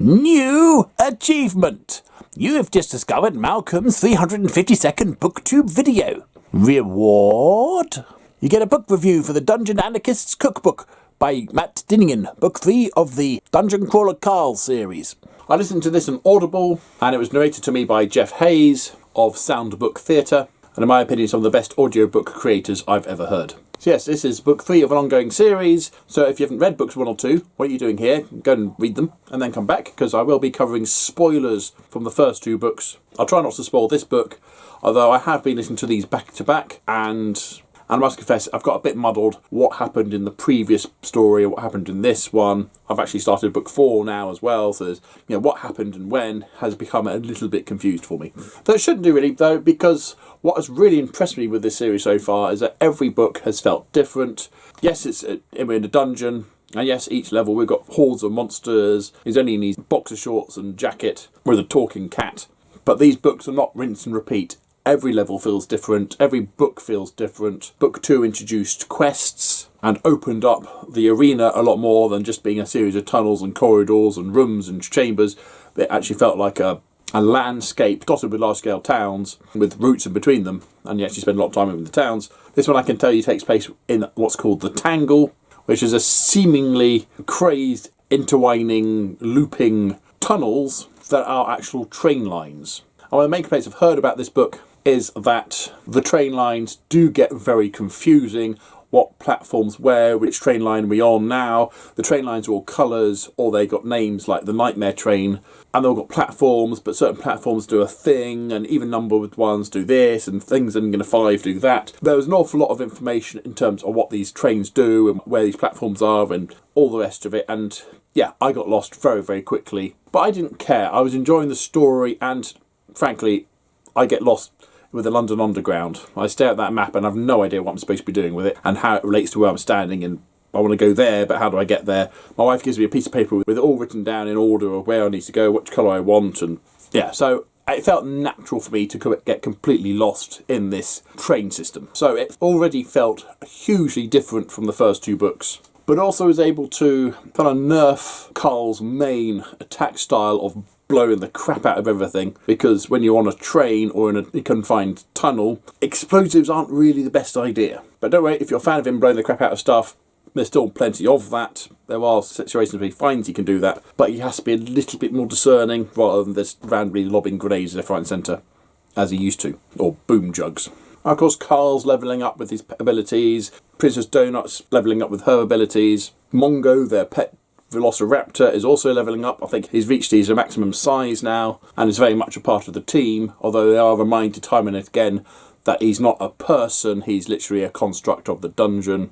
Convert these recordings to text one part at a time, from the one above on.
New achievement! You have just discovered Malcolm's 352nd Booktube video. Reward? You get a book review for the Dungeon Anarchist's Cookbook by Matt Dinningen, Book 3 of the Dungeon Crawler Carl series. I listened to this on Audible, and it was narrated to me by Jeff Hayes of Soundbook Theatre, and in my opinion, some of the best audiobook creators I've ever heard. So yes, this is book 3 of an ongoing series, so if you haven't read books 1 or 2, what are you doing here? Go and read them, and then come back, because I will be covering spoilers from the first 2 books. I'll try not to spoil this book, although I have been listening to these back to back, and I must confess, I've got a bit muddled what happened in the previous story and what happened in this one. I've actually started book 4 now as well, so there's, what happened and when has become a little bit confused for me. Though it shouldn't do really, though, because what has really impressed me with this series so far is that every book has felt different. Yes, we're in a dungeon, and yes, each level we've got hordes of monsters. He's only in his boxer shorts and jacket with a talking cat. But these books are not rinse and repeat. Every level feels different, every book feels different. Book 2 introduced quests and opened up the arena a lot more than just being a series of tunnels and corridors and rooms and chambers. It actually felt like a landscape dotted with large-scale towns with routes in between them, and you actually spend a lot of time in the towns. This one I can tell you takes place in what's called the Tangle, which is a seemingly crazed, intertwining, looping tunnels that are actual train lines. And one of the main complaints I've heard about this book is that the train lines do get very confusing. What platforms where, which train line are we on now? The train lines are all colours, or they got names like the Nightmare Train, and they've all got platforms, but certain platforms do a thing, and even numbered ones do this, and things in 5 do that. There's an awful lot of information in terms of what these trains do, and where these platforms are, and all the rest of it, and yeah, I got lost very, very quickly. But I didn't care. I was enjoying the story, and frankly, I get lost with the London Underground. I stare at that map and have no idea what I'm supposed to be doing with it and how it relates to where I'm standing, and I want to go there, but how do I get there? My wife gives me a piece of paper with it all written down in order of where I need to go, which colour I want, and yeah, so it felt natural for me to get completely lost in this train system. So it already felt hugely different from the first 2 books, but also was able to kind of nerf Carl's main attack style of blowing the crap out of everything, because when you're on a train or in a confined tunnel, explosives aren't really the best idea. But don't worry, if you're a fan of him blowing the crap out of stuff, there's still plenty of that. There are situations where he finds he can do that, but he has to be a little bit more discerning rather than just randomly lobbing grenades left, right and centre, as he used to, or boom jugs. And of course, Carl's levelling up with his abilities, Princess Donut's levelling up with her abilities, Mongo, their pet Velociraptor, is also levelling up. I think he's reached his maximum size now and is very much a part of the team, although they are reminded time and again that he's not a person, he's literally a construct of the dungeon.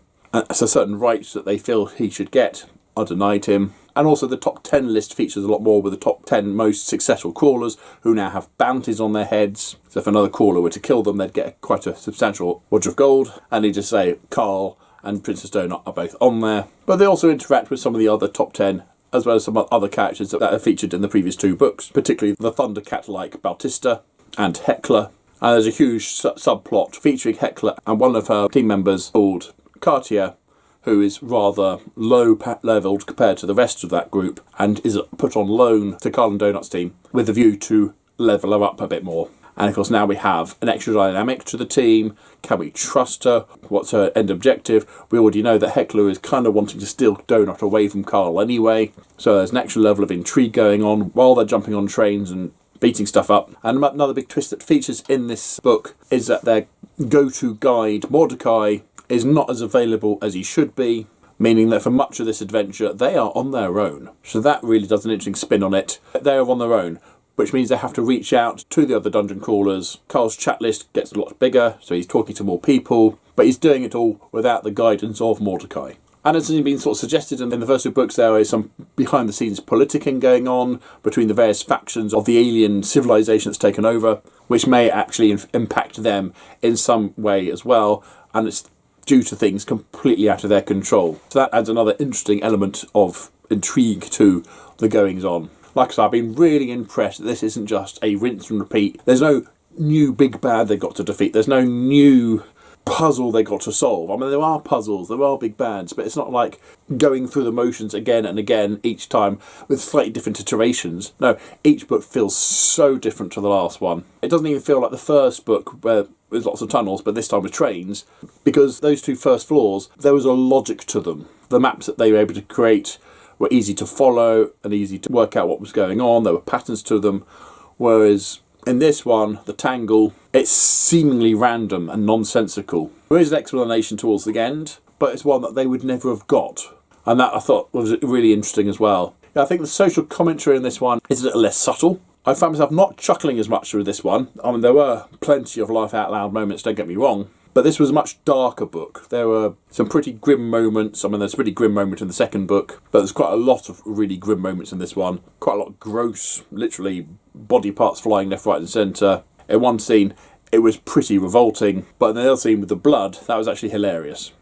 So certain rights that they feel he should get are denied him. And also the top 10 list features a lot more with the top 10 most successful crawlers who now have bounties on their heads. So if another crawler were to kill them, they'd get quite a substantial wodge of gold. And he just say, Carl and Princess Donut are both on there. But they also interact with some of the other top 10, as well as some other characters that are featured in the previous 2 books, particularly the Thundercat-like Bautista and Heckler. And there's a huge subplot featuring Heckler and one of her team members called Cartier, who is rather low-levelled compared to the rest of that group, and is put on loan to Carl and Donut's team with a view to level her up a bit more. And of course now we have an extra dynamic to the team. Can we trust her? What's her end objective? We already know that Heckler is kind of wanting to steal Donut away from Carl anyway. So there's an extra level of intrigue going on while they're jumping on trains and beating stuff up. And another big twist that features in this book is that their go-to guide, Mordecai, is not as available as he should be, meaning that for much of this adventure they are on their own. So that really does an interesting spin on it. They are on their own, which means they have to reach out to the other dungeon crawlers. Carl's chat list gets a lot bigger, so he's talking to more people, but he's doing it all without the guidance of Mordecai. And as has been sort of suggested in the first 2 books, there is some behind-the-scenes politicking going on between the various factions of the alien civilization that's taken over, which may actually impact them in some way as well, and it's due to things completely out of their control. So that adds another interesting element of intrigue to the goings-on. Like I said, I've been really impressed that this isn't just a rinse and repeat. There's no new big bad they've got to defeat. There's no new puzzle they got to solve. I mean, there are puzzles, there are big bads, but it's not like going through the motions again and again each time with slightly different iterations. No, each book feels so different to the last one. It doesn't even feel like the first book where there's lots of tunnels, but this time with trains, because those two first floors, there was a logic to them. The maps that they were able to create were easy to follow and easy to work out what was going on. There were patterns to them, whereas in this one, the Tangle, it's seemingly random and nonsensical. There is an explanation towards the end, but it's one that they would never have got. And that I thought was really interesting as well. Yeah, I think the social commentary in this one is a little less subtle. I found myself not chuckling as much with this one. I mean, there were plenty of laugh out loud moments, don't get me wrong, but this was a much darker book. There were some pretty grim moments. I mean, there's a pretty grim moment in the second book, but there's quite a lot of really grim moments in this one. Quite a lot of gross, literally body parts flying left, right and centre. In one scene, it was pretty revolting, but in the other scene with the blood, that was actually hilarious.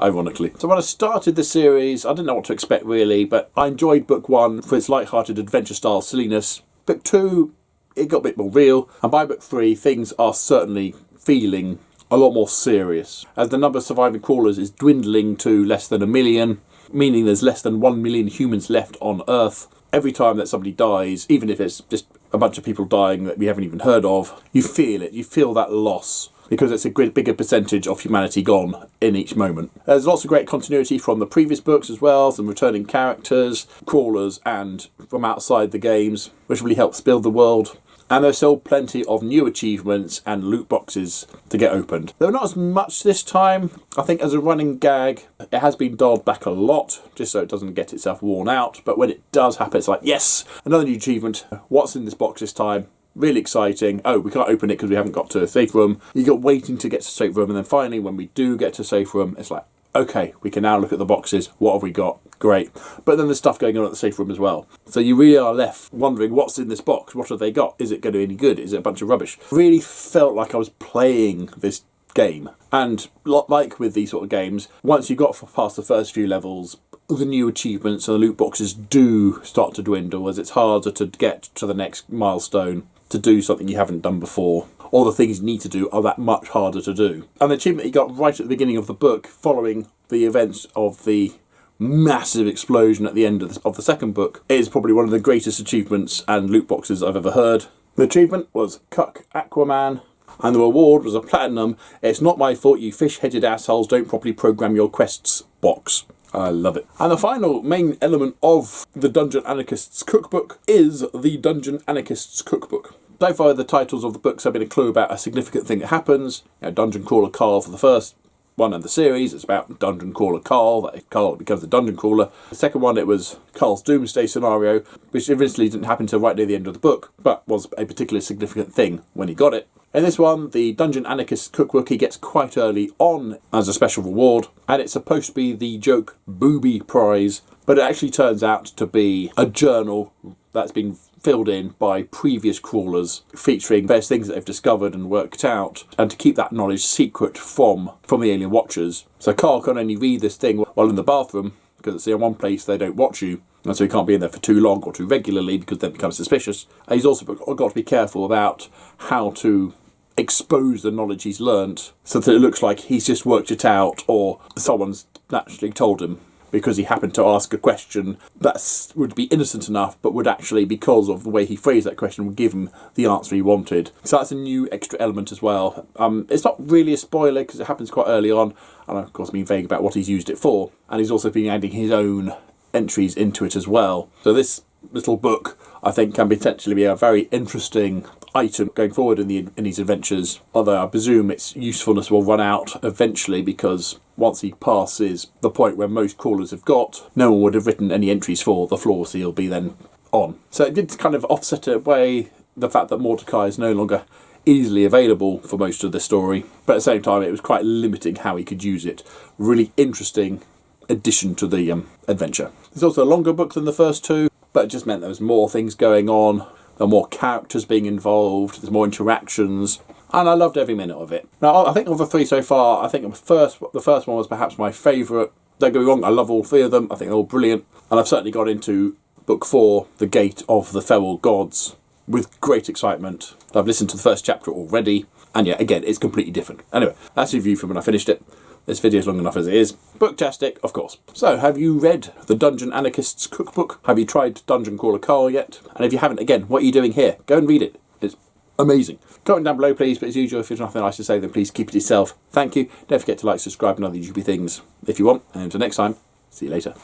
Ironically. So when I started the series, I didn't know what to expect really, but I enjoyed book one for its light-hearted adventure-style silliness. Book two, it got a bit more real, and by book three, things are certainly feeling a lot more serious, as the number of surviving crawlers is dwindling to less than 1 million, meaning there's less than 1 million humans left on Earth. Every time that somebody dies, even if it's just a bunch of people dying that we haven't even heard of, you feel it, you feel that loss, because it's a bigger percentage of humanity gone in each moment. There's lots of great continuity from the previous books as well, some returning characters, crawlers, and from outside the games, which really helps build the world. And there's still plenty of new achievements and loot boxes to get opened. There were not as much this time. I think as a running gag, it has been dialed back a lot, just so it doesn't get itself worn out. But when it does happen, it's like, yes, another new achievement. What's in this box this time? Really exciting. Oh, we can't open it because we haven't got to a safe room. You got waiting to get to safe room, and then finally, when we do get to safe room, it's like, okay, we can now look at the boxes. What have we got? Great. But then there's stuff going on at the safe room as well. So you really are left wondering, what's in this box? What have they got? Is it going to be any good? Is it a bunch of rubbish? Really felt like I was playing this game. And like with these sort of games, once you got past the first few levels, the new achievements and the loot boxes do start to dwindle, as it's harder to get to the next milestone, to do something you haven't done before. All the things you need to do are that much harder to do. And the achievement you got right at the beginning of the book, following the events of the massive explosion at the end of the second book, is probably one of the greatest achievements and loot boxes I've ever heard. The achievement was Cuck Aquaman, and the reward was a platinum "It's not my fault you fish-headed assholes don't properly program your quests" box. I love it. And the final main element of the Dungeon Anarchist's Cookbook is the Dungeon Anarchist's Cookbook. So far, the titles of the books have been a clue about a significant thing that happens. Dungeon Crawler Carl for the first one in the series, it's about Dungeon Crawler Carl, that Carl becomes the Dungeon Crawler. The second one, it was Carl's Doomsday scenario, which eventually didn't happen until right near the end of the book, but was a particularly significant thing when he got it. In this one, the Dungeon Anarchist Cookbook he gets quite early on as a special reward, and it's supposed to be the joke booby prize, but it actually turns out to be a journal that's been filled in by previous crawlers, featuring various things that they've discovered and worked out, and to keep that knowledge secret from the alien watchers. So Carl can only read this thing while in the bathroom, because it's the one place they don't watch you, and so he can't be in there for too long or too regularly, because then it becomes suspicious. And he's also got to be careful about how to expose the knowledge he's learnt, so that it looks like he's just worked it out, or someone's naturally told him, because he happened to ask a question that would be innocent enough, but would actually, because of the way he phrased that question, would give him the answer he wanted. So that's a new extra element as well. It's not really a spoiler, because it happens quite early on, and of course being vague about what he's used it for, and he's also been adding his own entries into it as well. So this little book, I think, can potentially be a very interesting item going forward in these adventures, although I presume its usefulness will run out eventually, because once he passes the point where most crawlers have got, no one would have written any entries for the floors he'll be then on. So it did kind of offset away the fact that Mordecai is no longer easily available for most of the story, but at the same time it was quite limiting how he could use it. Really interesting addition to the adventure. It's also a longer book than the first two, but it just meant there was more things going on, there were more characters being involved, there's more interactions, and I loved every minute of it. Now, I think of the three so far, I think the first one was perhaps my favourite. Don't get me wrong, I love all three of them, I think they're all brilliant, and I've certainly got into book 4, The Gate of the Feral Gods, with great excitement. I've listened to the first chapter already, And yeah, again, it's completely different. Anyway, that's a review from when I finished it. This video is long enough as it is. Booktastic, of course. So, have you read the Dungeon Anarchist's Cookbook? Have you tried Dungeon Crawler Carl yet? And if you haven't, again, what are you doing here? Go and read it. It's amazing. Comment down below, please. But as usual, if there's nothing nice to say, then please keep it to yourself. Thank you. Don't forget to like, subscribe, and other YouTube things if you want. And until next time, see you later.